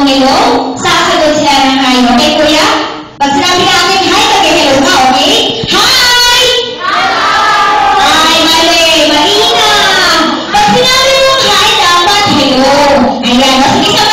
hello, sasagot sila ng hi. Okay, kuya? Pag sinabi natin hi, mag-hello ka, okay? Hi! Ay, mali. Mahina. Pag sinabi mo hi, dapat hello. Ayan. O, sige,